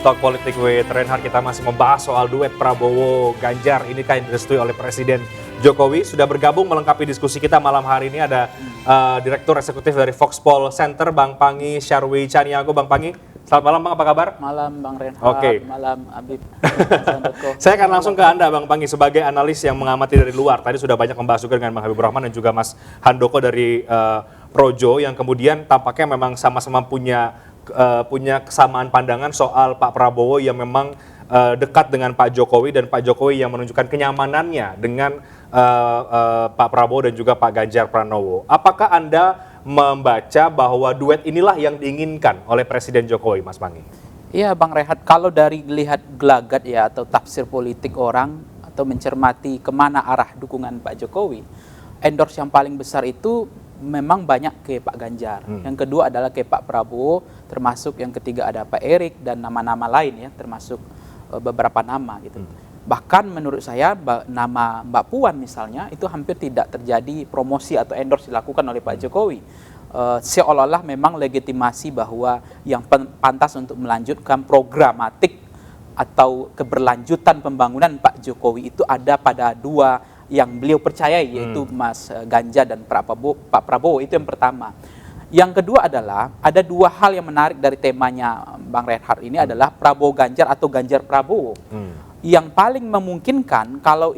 Talk Politik with Reinhard. Kita masih membahas soal duet Prabowo Ganjar. Ini kan yang direstui oleh Presiden Jokowi. Sudah bergabung melengkapi diskusi kita malam hari ini ada Direktur Eksekutif dari Foxpol Center, Bang Pangi Syarwi Caniago. Bang Pangi, selamat malam Bang, apa kabar? Malam Bang Reinhard, Oke. malam Habib. Saya akan langsung ke Anda Bang Pangi sebagai analis yang mengamati dari luar. Tadi sudah banyak membahas juga dengan Bang Habibur Rahman dan juga Mas Handoko dari Projo yang kemudian tampaknya memang sama-sama punya kesamaan pandangan soal Pak Prabowo yang memang dekat dengan Pak Jokowi dan Pak Jokowi yang menunjukkan kenyamanannya dengan Pak Prabowo dan juga Pak Ganjar Pranowo. Apakah Anda membaca bahwa duet inilah yang diinginkan oleh Presiden Jokowi, Mas Pangi? Iya Bang Reinhard, kalau dari lihat gelagat ya atau tafsir politik orang atau mencermati kemana arah dukungan Pak Jokowi, endorse yang paling besar itu memang banyak ke Pak Ganjar. Yang kedua adalah ke Pak Prabowo, termasuk yang ketiga ada Pak Erik dan nama-nama lain ya, termasuk beberapa nama gitu. Bahkan menurut saya nama Mbak Puan misalnya itu hampir tidak terjadi promosi atau endorse dilakukan oleh Pak Jokowi. Seolah-olah memang legitimasi bahwa yang pantas untuk melanjutkan programatik atau keberlanjutan pembangunan Pak Jokowi itu ada pada dua yang beliau percayai, yaitu Mas Ganjar dan Pak Prabowo. Itu yang pertama. Yang kedua adalah ada dua hal yang menarik dari temanya Bang Reinhard ini adalah Prabowo Ganjar atau Ganjar Prabowo. Yang paling memungkinkan kalau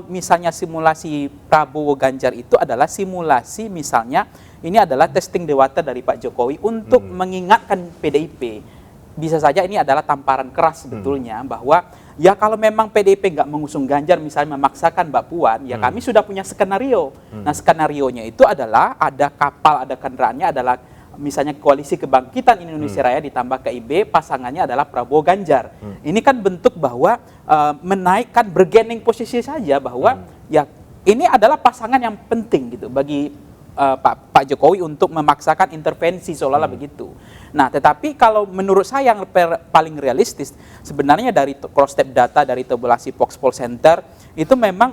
misalnya simulasi Prabowo Ganjar itu adalah simulasi misalnya ini adalah testing dewata dari Pak Jokowi untuk mengingatkan PDIP. Bisa saja ini adalah tamparan keras sebetulnya bahwa ya kalau memang PDIP nggak mengusung Ganjar misalnya memaksakan Mbak Puan, ya kami sudah punya skenario. Nah skenarionya itu adalah ada kapal, ada kendaraannya adalah misalnya Koalisi Kebangkitan Indonesia Raya ditambah KIB, pasangannya adalah Prabowo Ganjar. Ini kan bentuk bahwa menaikkan bergening posisi saja bahwa ya ini adalah pasangan yang penting gitu bagi Pak Jokowi untuk memaksakan intervensi seolah-olah begitu. Nah, tetapi kalau menurut saya yang paling realistis sebenarnya dari cross step data dari tabulasi Foxpol Center itu memang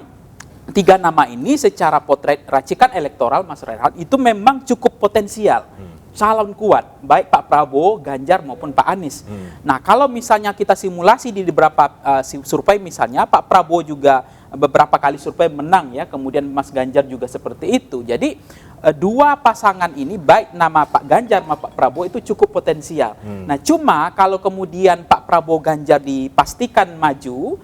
tiga nama ini secara potret racikan elektoral Mas Reinhard itu memang cukup potensial. Calon kuat, baik Pak Prabowo, Ganjar maupun Pak Anies. Nah, kalau misalnya kita simulasi di beberapa survei misalnya Pak Prabowo juga beberapa kali survei menang ya, kemudian Mas Ganjar juga seperti itu. Jadi dua pasangan ini baik nama Pak Ganjar maupun Pak Prabowo itu cukup potensial. Nah, cuma kalau kemudian Pak Prabowo Ganjar dipastikan maju,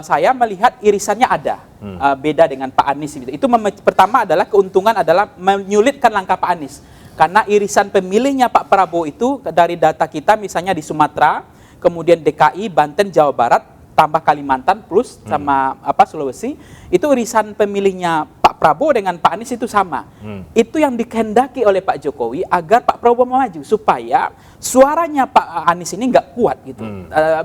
saya melihat irisannya ada beda dengan Pak Anies. Itu pertama adalah keuntungan adalah menyulitkan langkah Pak Anies. Karena irisan pemilihnya Pak Prabowo itu dari data kita misalnya di Sumatera, kemudian DKI, Banten, Jawa Barat, tambah Kalimantan plus sama Sulawesi, itu irisan pemilihnya Pak Prabowo dengan Pak Anies itu sama. Itu yang dikehendaki oleh Pak Jokowi agar Pak Prabowo maju supaya suaranya Pak Anies ini nggak kuat gitu.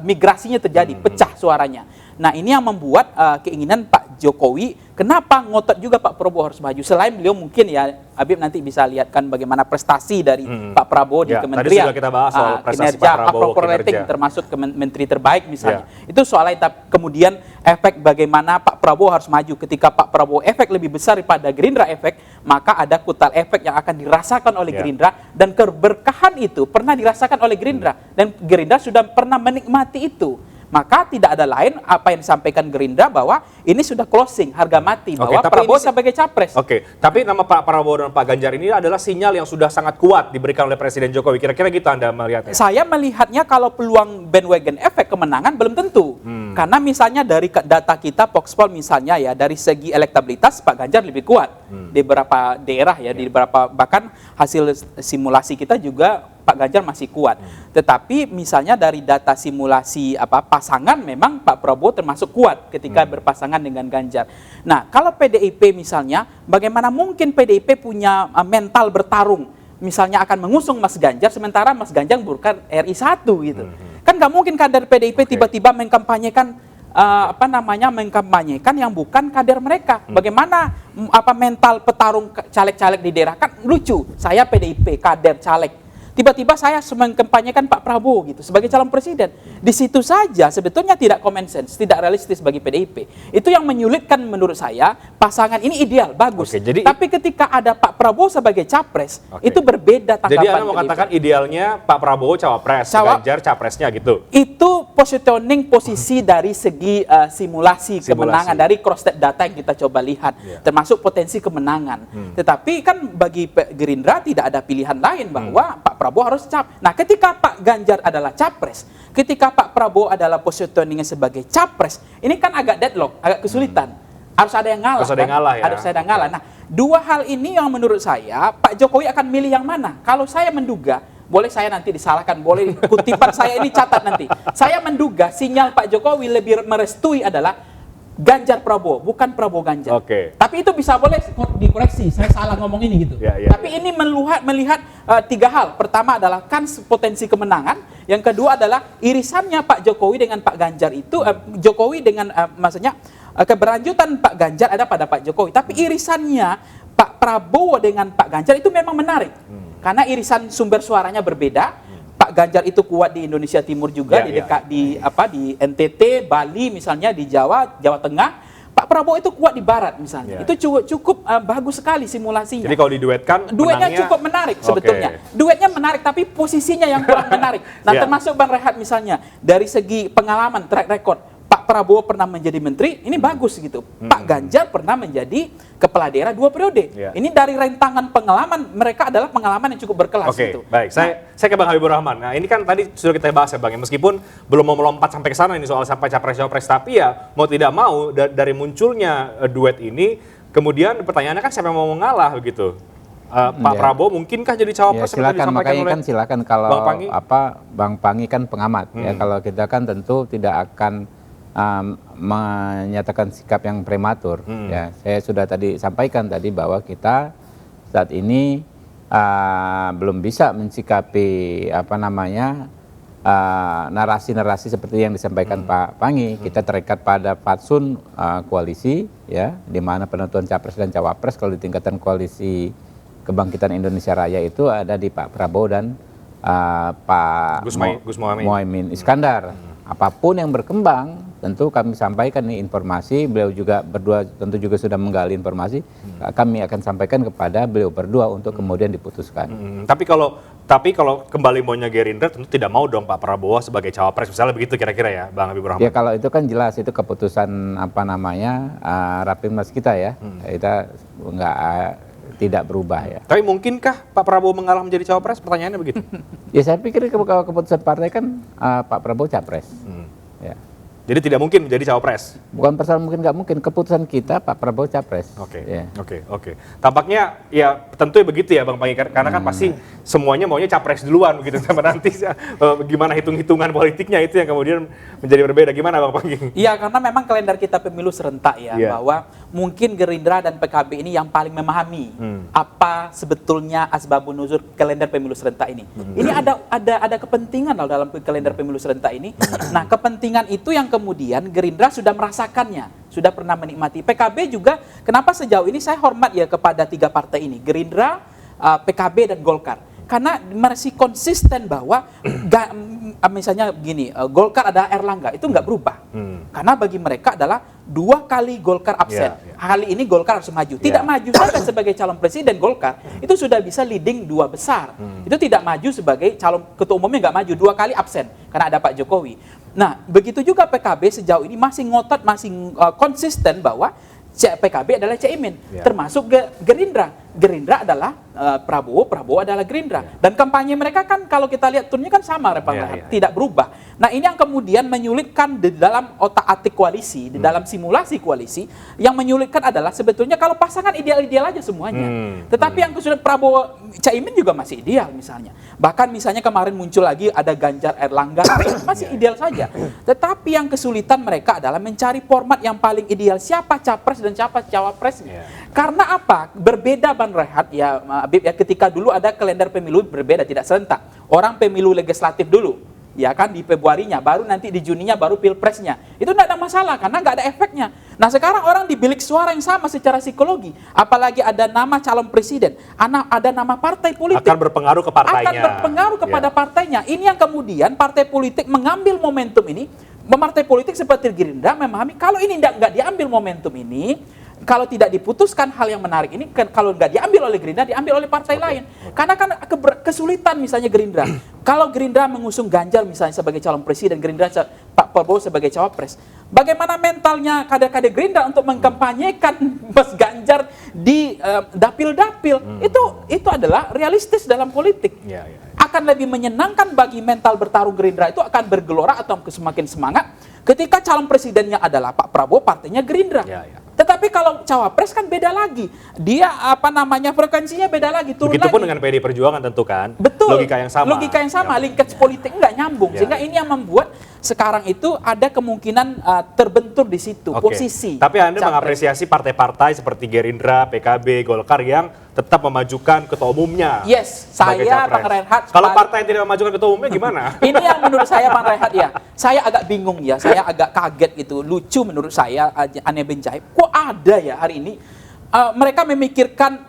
Migrasinya terjadi, pecah suaranya. Nah, ini yang membuat keinginan Pak Jokowi, kenapa ngotot juga Pak Prabowo harus maju. Selain beliau mungkin ya, Habib nanti bisa lihatkan bagaimana prestasi dari Pak Prabowo di kementerian. Tadi sudah kita bahas soal prestasi kinerja, Pak Prabowo, approval rating termasuk menteri terbaik misalnya. Itu soal kemudian efek bagaimana Pak Prabowo harus maju. Ketika Pak Prabowo efek lebih besar daripada Gerindra efek, maka ada kutal efek yang akan dirasakan oleh Gerindra dan keberkahan itu pernah dirasakan oleh Gerindra dan Gerindra sudah pernah menikmati itu. Maka tidak ada lain apa yang disampaikan Gerindra bahwa ini sudah closing, harga mati, bahwa Prabowo sebagai capres. Tapi nama Pak Prabowo dan Pak Ganjar ini adalah sinyal yang sudah sangat kuat diberikan oleh Presiden Jokowi. Kira-kira gitu Anda melihatnya? Saya melihatnya kalau peluang bandwagon efek kemenangan belum tentu. Karena misalnya dari data kita, Foxpol misalnya ya, dari segi elektabilitas Pak Ganjar lebih kuat. Di beberapa daerah ya, di beberapa bahkan hasil simulasi kita juga Pak Ganjar masih kuat. Tetapi misalnya dari data simulasi pasangan memang Pak Prabowo termasuk kuat ketika berpasangan dengan Ganjar. Nah, kalau PDIP misalnya, bagaimana mungkin PDIP punya mental bertarung? Misalnya akan mengusung Mas Ganjar, sementara Mas Ganjar bukan RI 1 gitu. Kan nggak mungkin kader PDIP tiba-tiba mengkampanyekan mengkampanyekan yang bukan kader mereka. Bagaimana mental petarung caleg-caleg di daerah? Kan lucu. Saya PDIP, kader caleg. tiba-tiba saya mengkampanyekan Pak Prabowo gitu sebagai calon presiden. Di situ saja sebetulnya tidak common sense, tidak realistis bagi PDIP. Itu yang menyulitkan menurut saya pasangan ini ideal, bagus. Oke, jadi tapi ketika ada Pak Prabowo sebagai capres, itu berbeda tanggapan. Jadi Anda mau katakan idealnya Pak Prabowo cawapres, Ganjar capresnya gitu? Itu positioning posisi dari segi simulasi kemenangan, dari cross-step data yang kita coba lihat, termasuk potensi kemenangan. Tetapi kan bagi Gerindra tidak ada pilihan lain bahwa Pak Prabowo harus Nah, ketika Pak Ganjar adalah capres, ketika Pak Prabowo adalah positioningnya sebagai capres, ini kan agak deadlock, agak kesulitan. Harus ada yang ngalah. Harus ada yang ngalah ya. Harus ada yang ngalah. Nah, dua hal ini yang menurut saya Pak Jokowi akan milih yang mana? Kalau saya menduga, boleh saya nanti disalahkan, boleh kutipan saya ini catat nanti. Saya menduga sinyal Pak Jokowi lebih merestui adalah Ganjar Prabowo, bukan Prabowo Ganjar. Tapi itu bisa boleh dikoreksi, saya salah ngomong ini gitu. Tapi ini melihat tiga hal. Pertama adalah kan potensi kemenangan. Yang kedua adalah irisannya Pak Jokowi dengan Pak Ganjar itu, Jokowi dengan maksudnya keberlanjutan Pak Ganjar ada pada Pak Jokowi. Tapi irisannya Pak Prabowo dengan Pak Ganjar itu memang menarik. Karena irisan sumber suaranya berbeda. Pak Ganjar itu kuat di Indonesia Timur juga, di NTT, Bali misalnya, di Jawa Tengah. Pak Prabowo itu kuat di Barat misalnya. Itu cukup bagus sekali simulasinya. Jadi kalau diduetkan, duetnya cukup menarik sebetulnya. Duetnya menarik, tapi posisinya yang kurang menarik. Nah, termasuk Bang Rehat misalnya, dari segi pengalaman, track record, Pak Prabowo pernah menjadi menteri, ini bagus gitu. Pak Ganjar pernah menjadi kepala daerah 2 periode. Ini dari rentangan pengalaman, mereka adalah pengalaman yang cukup berkelas gitu. Baik. Saya ke Bang Habibur Rahman. Nah, ini kan tadi sudah kita bahas ya Bang, meskipun belum mau melompat sampai ke sana ini soal sampai capres-cawapres, tapi ya mau tidak mau dari munculnya duet ini, kemudian pertanyaannya kan siapa yang mau mengalah begitu? Pak Prabowo mungkinkah jadi cawapres? Silakan, makanya kan silakan kalau Bang Pangi kan pengamat ya, kalau kita kan tentu tidak akan menyatakan sikap yang prematur. Ya, saya sudah tadi sampaikan tadi bahwa kita saat ini belum bisa mensikapi narasi-narasi seperti yang disampaikan Pak Pangi. Kita terikat pada fatsun koalisi, ya, di mana penentuan capres dan cawapres kalau di tingkatan koalisi Kebangkitan Indonesia Raya itu ada di Pak Prabowo dan Pak Gus Muhaimin Iskandar. Apapun yang berkembang, tentu kami sampaikan nih informasi, beliau juga berdua tentu juga sudah menggali informasi, kami akan sampaikan kepada beliau berdua untuk kemudian diputuskan. Tapi kalau kembali maunya Gerindra tentu tidak mau dong Pak Prabowo sebagai cawapres, misalnya begitu kira-kira ya Bang Habibur Rahman? Ya kalau itu kan jelas, itu keputusan Rapimnas kita ya, kita tidak berubah ya. Tapi mungkinkah Pak Prabowo mengalah menjadi cawapres? Pertanyaannya begitu. Ya saya pikir kalau keputusan partai kan Pak Prabowo capres. Ya. Jadi tidak mungkin menjadi cawapres? Bukan persoalan mungkin nggak mungkin, keputusan kita Pak Prabowo capres. Oke. Tampaknya ya tentu begitu ya Bang Pangi, karena kan pasti semuanya maunya capres duluan begitu, sama nanti gimana hitung-hitungan politiknya itu yang kemudian menjadi berbeda. Gimana Bang Pangi? Iya, karena memang kalender kita pemilu serentak ya, bahwa mungkin Gerindra dan PKB ini yang paling memahami apa sebetulnya asbabun nuzul kalender pemilu serentak ini. Ini ada kepentingan dalam kalender pemilu serentak ini. Nah, kepentingan itu yang kemudian Gerindra sudah merasakannya, sudah pernah menikmati. PKB juga, kenapa sejauh ini saya hormat ya kepada 3 partai ini, Gerindra, PKB dan Golkar. Karena masih konsisten bahwa misalnya begini, Golkar adalah Erlangga, itu nggak berubah. Karena bagi mereka adalah 2 kali Golkar absen. Kali ini Golkar harus maju. Tidak maju saja sebagai calon presiden Golkar, itu sudah bisa leading 2 besar. Itu tidak maju sebagai calon ketua umumnya, nggak maju, 2 kali absen karena ada Pak Jokowi. Nah, begitu juga PKB sejauh ini masih ngotot, masih konsisten bahwa PKB adalah Caimin, termasuk Gerindra. Gerindra adalah Prabowo, Prabowo adalah Gerindra. Dan kampanye mereka kan kalau kita lihat turunnya kan sama, tidak berubah. Nah, ini yang kemudian menyulitkan di dalam otak-atik koalisi, di dalam simulasi koalisi, yang menyulitkan adalah sebetulnya kalau pasangan ideal-ideal aja semuanya. Tetapi yang kesulitan Prabowo, Caimin juga masih ideal misalnya. Bahkan misalnya kemarin muncul lagi ada Ganjar Erlangga, masih ideal saja. Tetapi yang kesulitan mereka adalah mencari format yang paling ideal, siapa capres dan siapa cawapresnya. Karena apa? Berbeda Bang Rehat ya, Habib ya, ketika dulu ada kalender pemilu berbeda, tidak serentak. Orang pemilu legislatif dulu, ya kan, di Februarinya, baru nanti di Juninya baru pilpresnya. Itu tidak ada masalah karena nggak ada efeknya. Nah sekarang orang di bilik suara yang sama secara psikologi, apalagi ada nama calon presiden, ada nama partai politik, akan berpengaruh ke partainya. Akan berpengaruh kepada partainya. Ini yang kemudian partai politik mengambil momentum ini. Partai politik seperti Gerindra memahami kalau ini nggak diambil momentum ini, kalau tidak diputuskan hal yang menarik ini, kalau nggak diambil oleh Gerindra, diambil oleh partai lain. Karena kan kesulitan misalnya Gerindra. Kalau Gerindra mengusung Ganjar misalnya sebagai calon presiden, Gerindra Pak Prabowo sebagai cawapres, bagaimana mentalnya kader-kader Gerindra untuk mengkampanyekan Mas Ganjar di dapil-dapil? Itu adalah realistis dalam politik. Akan lebih menyenangkan bagi mental bertarung Gerindra itu akan bergelora atau semakin semangat ketika calon presidennya adalah Pak Prabowo, partainya Gerindra. Tetapi kalau cawapres kan beda lagi. Dia frekuensinya beda lagi, turun Begitupun lagi. dengan PD Perjuangan tentu kan. Betul. Logika yang sama. Logika yang sama, linkage politik nggak nyambung. Sehingga ini yang membuat sekarang itu ada kemungkinan terbentur di situ posisi. Tapi Anda mengapresiasi partai-partai seperti Gerindra, PKB, Golkar yang tetap memajukan ketua umumnya. Yes, saya Bang Reinhardt. Kalau partai yang tidak memajukan ketua umumnya gimana? Ini yang menurut saya Bang Reinhardt ya. Saya agak bingung ya, saya agak kaget gitu. Lucu menurut saya, aneh benjai. Kok ada ya hari ini mereka memikirkan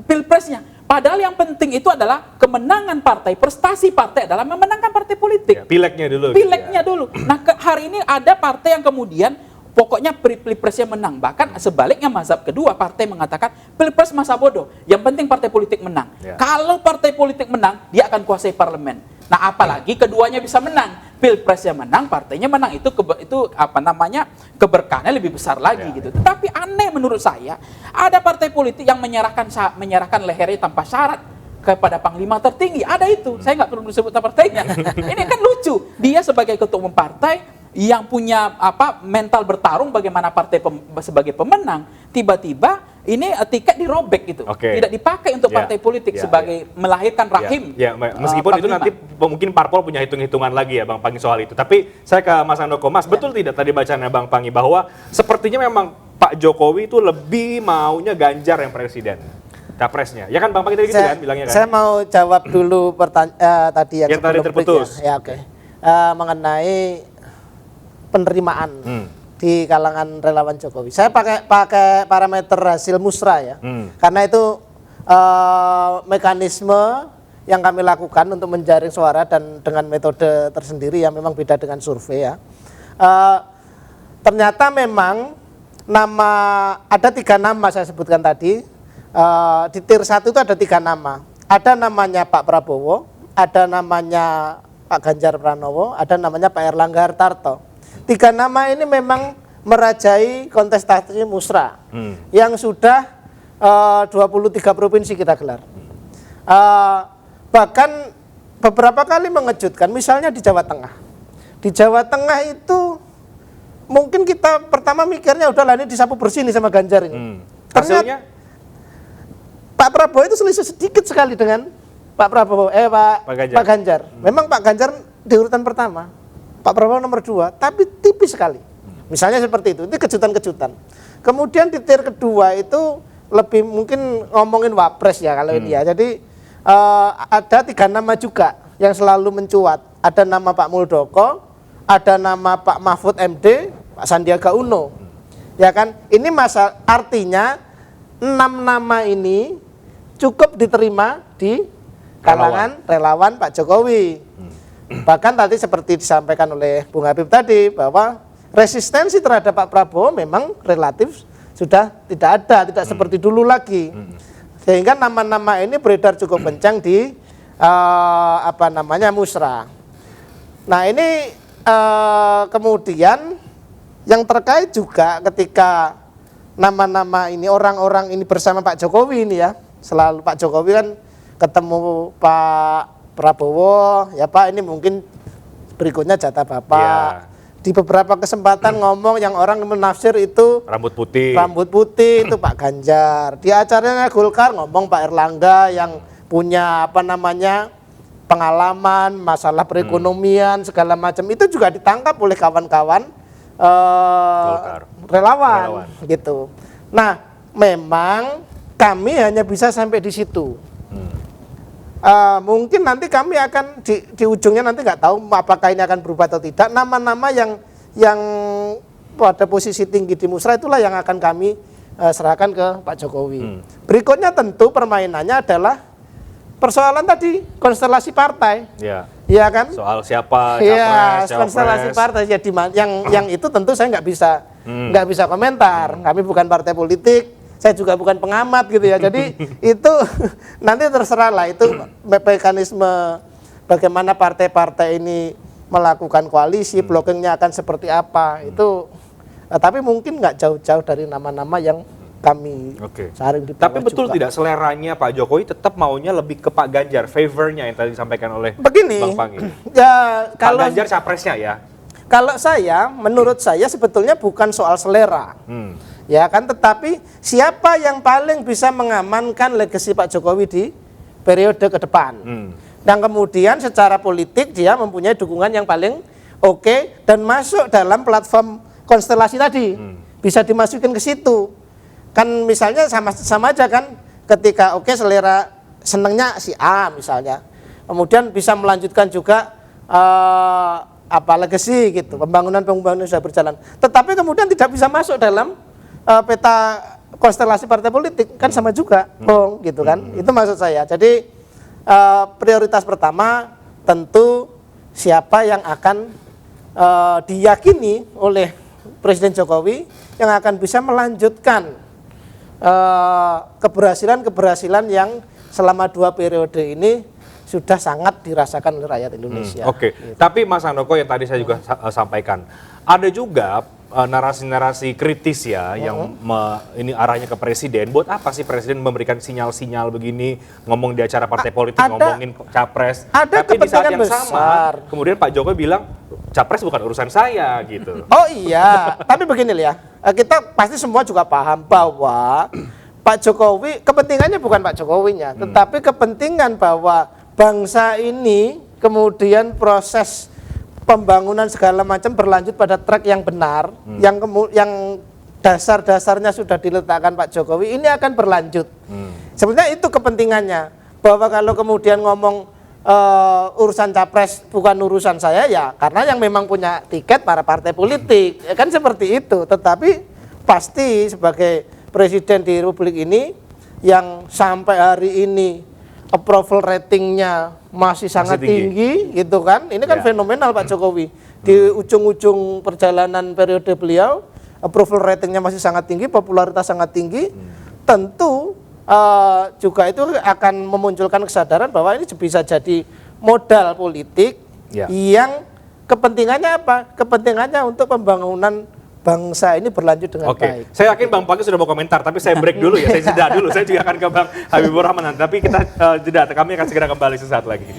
pilpresnya. Padahal yang penting itu adalah kemenangan partai, prestasi partai adalah memenangkan partai politik. Pileknya dulu. Pileknya dulu. Nah hari ini ada partai yang kemudian pokoknya pilpresnya menang. Bahkan sebaliknya mazhab kedua, partai mengatakan pilpres masa bodoh. Yang penting partai politik menang. Kalau partai politik menang, dia akan kuasai parlemen. Nah apalagi keduanya bisa menang. Pilpresnya menang, partainya menang. Itu keberkahannya lebih besar lagi gitu. Tetapi aneh menurut saya, ada partai politik yang menyerahkan lehernya tanpa syarat kepada panglima tertinggi. Ada itu. Saya nggak perlu disebut partainya. Ini kan lucu. Dia sebagai ketua umum partai yang punya mental bertarung bagaimana partai sebagai pemenang, tiba-tiba ini tiket dirobek gitu, tidak dipakai untuk partai politik sebagai melahirkan rahim. Meskipun itu nanti mungkin parpol punya hitung-hitungan lagi ya Bang Panggi soal itu. Tapi saya ke Mas Handoko, Mas betul tidak tadi bacaannya Bang Panggi bahwa sepertinya memang Pak Jokowi itu lebih maunya Ganjar yang presiden, capresnya. Ya kan Bang Panggi tadi gitu kan bilangnya kan? Saya mau jawab dulu tadi yang tadi terputus. Mengenai penerimaan di kalangan relawan Jokowi. Saya pakai parameter hasil musra ya. Karena itu mekanisme yang kami lakukan untuk menjaring suara dan dengan metode tersendiri yang memang beda dengan survei ya. Ternyata memang ada 3 nama saya sebutkan tadi. Di tier 1 itu ada 3 nama. Ada namanya Pak Prabowo, ada namanya Pak Ganjar Pranowo, ada namanya Pak Erlangga Hartarto. 3 nama ini memang merajai kontestasi musra yang sudah 23 provinsi kita gelar. Bahkan beberapa kali mengejutkan, misalnya di Jawa Tengah. Di Jawa Tengah itu mungkin kita pertama mikirnya udahlah ini disapu bersih nih sama Ganjar ini. Hasilnya? Pak Prabowo itu selisih sedikit sekali dengan Pak Ganjar. Memang Pak Ganjar di urutan pertama. Pak Prabowo nomor 2, tapi tipis sekali. Misalnya seperti itu kejutan-kejutan. Kemudian di tier kedua itu lebih mungkin ngomongin wapres ya kalau ini ya. Jadi ada 3 nama juga yang selalu mencuat. Ada nama Pak Muldoko, ada nama Pak Mahfud MD, Pak Sandiaga Uno. Ya kan? Ini artinya 6 nama ini cukup diterima di kalangan relawan Pak Jokowi. Bahkan tadi seperti disampaikan oleh Bung Habib tadi bahwa resistensi terhadap Pak Prabowo memang relatif sudah tidak ada, tidak seperti dulu lagi. Sehingga nama-nama ini beredar cukup kencang di musra. Nah ini kemudian yang terkait juga ketika nama-nama ini orang-orang ini bersama Pak Jokowi ini ya, selalu Pak Jokowi kan ketemu Pak Prabowo, ya Pak ini mungkin berikutnya jatah Bapak. Di beberapa kesempatan ngomong yang orang menafsir itu rambut putih itu Pak Ganjar. Di acaranya Golkar ngomong Pak Erlangga yang punya pengalaman masalah perekonomian segala macam, itu juga ditangkap oleh kawan-kawan relawan gitu. Nah memang kami hanya bisa sampai di situ. mungkin nanti kami akan di ujungnya nanti nggak tahu apakah ini akan berubah atau tidak. Nama-nama yang pada posisi tinggi di Musra itulah yang akan kami serahkan ke Pak Jokowi. Berikutnya tentu permainannya adalah persoalan tadi konstelasi partai. Ya kan? Soal siapa capres, konstelasi partai ya yang itu tentu saya nggak bisa komentar. Kami bukan partai politik, saya juga bukan pengamat gitu ya. Jadi itu nanti terserah lah itu mekanisme bagaimana partai-partai ini melakukan koalisi, blockingnya akan seperti apa itu. Tapi mungkin nggak jauh-jauh dari nama-nama yang kami saring di bawah. Tapi betul juga. Tidak seleranya Pak Jokowi tetap maunya lebih ke Pak Ganjar, favornya yang tadi disampaikan oleh Bang Panggi. Ya, kalau Pak Ganjar capresnya ya. Kalau menurut saya sebetulnya bukan soal selera. Ya kan, tetapi siapa yang paling bisa mengamankan legasi Pak Jokowi di periode ke depan. Dan kemudian secara politik dia mempunyai dukungan yang paling oke dan masuk dalam platform konstelasi tadi. Bisa dimasukin ke situ. Kan misalnya sama aja kan ketika selera senengnya si A misalnya. Kemudian bisa melanjutkan juga legacy gitu. Pembangunan sudah berjalan. Tetapi kemudian tidak bisa masuk dalam peta konstelasi partai politik, kan sama juga, gitu kan. Itu maksud saya. Jadi prioritas pertama tentu siapa yang akan diyakini oleh Presiden Jokowi yang akan bisa melanjutkan keberhasilan yang selama 2 periode ini sudah sangat dirasakan oleh rakyat Indonesia. Gitu. Tapi Mas Handoko yang tadi saya juga sampaikan, ada juga narasi-narasi kritis ya yang ini arahnya ke presiden. Buat apa sih presiden memberikan sinyal-sinyal begini, ngomong di acara partai politik, ngomongin capres, tapi di saat yang sama kemudian Pak Jokowi bilang capres bukan urusan saya gitu. Oh iya, tapi begini ya, kita pasti semua juga paham bahwa Pak Jokowi, kepentingannya bukan Pak Jokowinya, tetapi kepentingan bahwa bangsa ini kemudian proses pembangunan segala macam berlanjut pada track yang benar, yang dasar-dasarnya sudah diletakkan Pak Jokowi, ini akan berlanjut. Sebenarnya itu kepentingannya, bahwa kalau kemudian ngomong urusan capres bukan urusan saya ya, karena yang memang punya tiket para partai politik, kan seperti itu. Tetapi pasti sebagai presiden di Republik ini yang sampai hari ini approval ratingnya masih sangat tinggi gitu kan, ini kan fenomenal Pak Jokowi. Di ujung-ujung perjalanan periode beliau approval ratingnya masih sangat tinggi, popularitas sangat tinggi. Tentu juga itu akan memunculkan kesadaran bahwa ini bisa jadi modal politik yang kepentingannya apa? Kepentingannya untuk pembangunan bangsa ini berlanjut dengan baik. Saya yakin Bang Panggi sudah mau komentar, tapi saya break dulu ya, saya jeda dulu. Saya juga akan ke Bang Habibur Rahman, tapi kita jeda, kami akan segera kembali sesaat lagi.